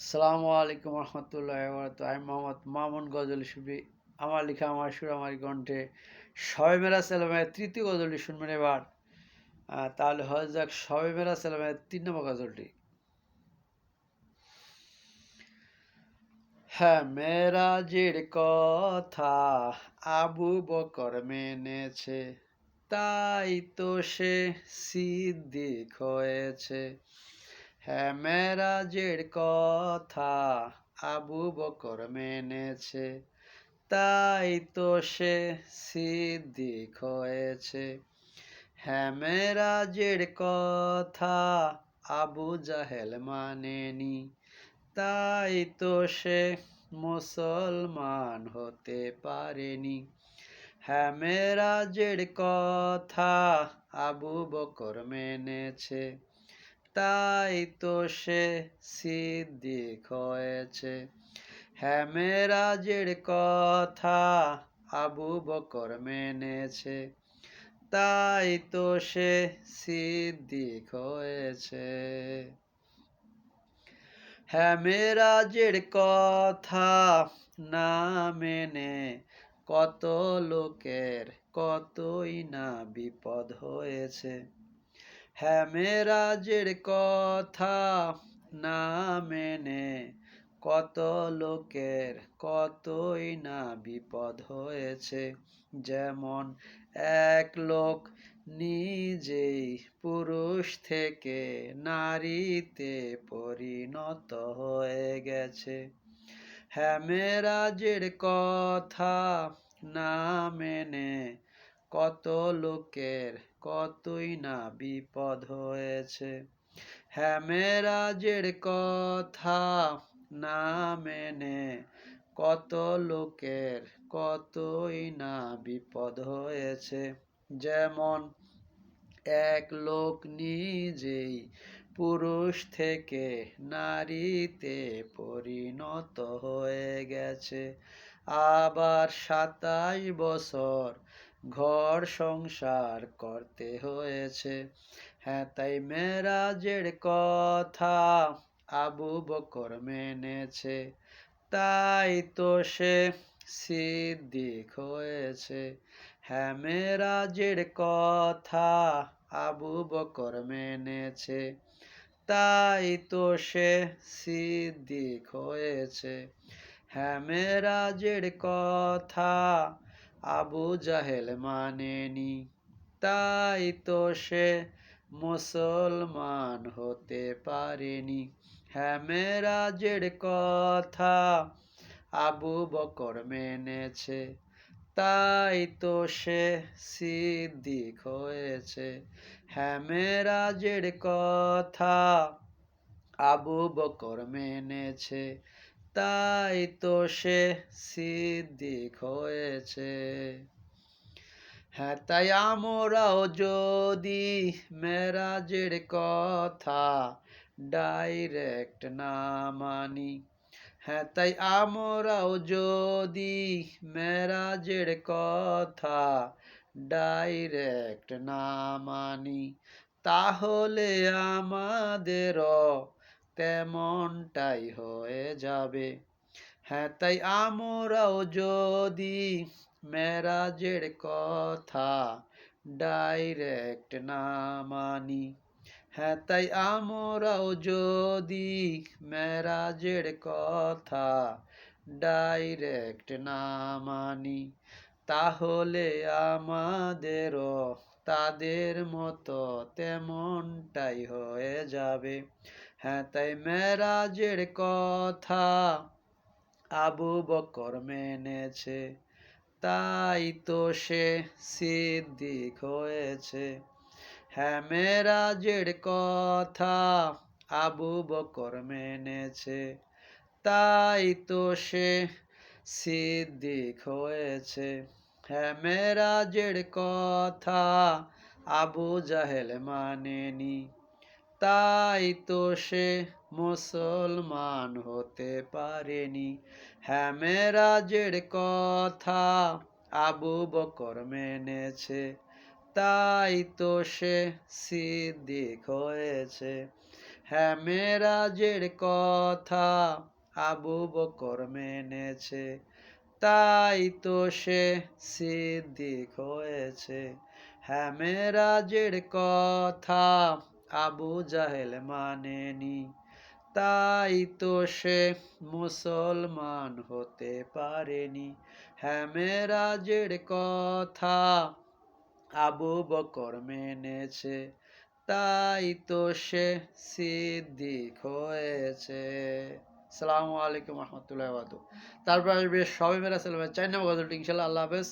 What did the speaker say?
আসসালামু আলাইকুম রহমতুল্লাহি ওয়া বারাকাতুহু। আমি মোহাম্মদ মামুন গজল সুফি। আমার লেখা আমার সুর আমার কণ্ঠে শবে মেরাজ এলবামের তৃতীয় গজলটি শুনবেন এবার। তাহলে হয়ে যাক শবে মেরাজ এলবামের ৩ নম্বর গজলটি। হ্যাঁ, মেরাজের কথা আবু বকর মেনেছে, তাই তো সে সিদ্দিক হয়েছে। হ্যাঁ, মেরাজের কথা আবু বকর মেনেছে, তাই তো সে সিদ্দিক হয়েছে। হ্যাঁ, মেরাজের কথা আবু জাহেল মানেনি, তাই তো সে মুসলমান হতে পারেনি। হ্যাঁ, মেরাজের কথা আবু বকর মেনেছে, তাই তো সে সিদ্দিক হয়েছে। হ্যাঁ, মেরাজের কথা আবু বকর মেনেছে, তাই তো সে সিদ্দিক হয়েছে। হ্যাঁ, মেরাজের কথা না মেনে কত লোকের কতই না বিপদ হয়েছে। হ্যাঁ, মেরাজের কথা না মেনে কত লোকের কতই না বিপদ হয়েছে। যেমন এক লোক নিজেই পুরুষ থেকে নারীতে পরিণত হয়ে গেছে। হ্যাঁ, মেরাজের কথা না মেনে কত লোকের কতই না বিপদ হয়েছে। হ্যাঁ, মেরাজের কথা না মেনে কত লোকের কতই না বিপদ হয়েছে। যেমন এক লোক নিজেই পুরুষ থেকে নারীতে পরিণত হয়ে গেছে, আবার ২৭ বছর ঘর সংসার করতে হয়েছে। হ্যাঁ, তাই মেরাজের কথা আবু বকর মেনেছে, তাই তো সে সিদ্দিক হয়েছে। হ্যাঁ, মেরাজের কথা আবু বকর মেনেছে, তাই তো সে সিদ্দিক হয়েছে। হ্যাঁ, মেরাজের কথা আবু জাহেল মানেনি, তাই তো সে মুসলমান হতে পারেনি। হ্যাঁ, মেরাজের কথা আবু বকর মেনেছে, তাই তো সে সিদ্দিক হয়েছে। হ্যাঁ, মেরাজের কথা আবু বকর মেনেছে, তাই তো সে সিদ্দিক হয়েছে। হ্যাঁ, তাই আমরাও যদি মেরাজের কথা ডাইরেক্ট না মানি, হ্যাঁ, তাই আমরাও যদি মেরাজের কথা ডাইরেক্ট না মানি, তাহলে আমাদেরও তেমনটাই হয়ে যাবে। হ্যাঁ, তাই আমরাও যদি মেরাজের কথা ডাইরেক্ট না মানি, হ্যাঁ, তাই আমরাও যদি মেরাজের কথা ডাইরেক্ট না মানি, তাহলে আমাদেরও তাদের মতো তেমনটাই হয়ে যাবে। হ্যাঁ, তাই মেরাজের কথা আবু বকর মেনেছে, তাই তো সে সিদ্দিক হয়েছে। হ্যাঁ, মেরাজের কথা আবু বকর মেনেছে, তাই তো সে সিদ্দিক হয়েছে। হ্যাঁ, মেরাজের কথা আবু জাহেল মানেনি, তাই তো সে মুসলমান হতে পারেনি। হ্যাঁ, মেরাজের কথা আবু বকর মেনেছে, তাই তো সে সিদ্দিক হয়েছে। হ্যাঁ মেরাজের কথা আবু বকর মেনেছে, তাই তো সে সিদ্দিক হয়েছে। হ্যাঁ মেরাজের কথা আবু জাহেল মানেনি, তাই তো সে মুসলমান হতে পারেনি। হ্যাঁ মেরাজের কথা আবু বকর মেনেছে, তাই তো সে সিদ্দিক হয়েছে। আসসালামু আলাইকুম রহমতুল্লাহ। তারপর আসবে সবে মেরা সালামের 4 নম্বর গজলটি ইনশাল্লাহ। আল্লাহ হাফেজ।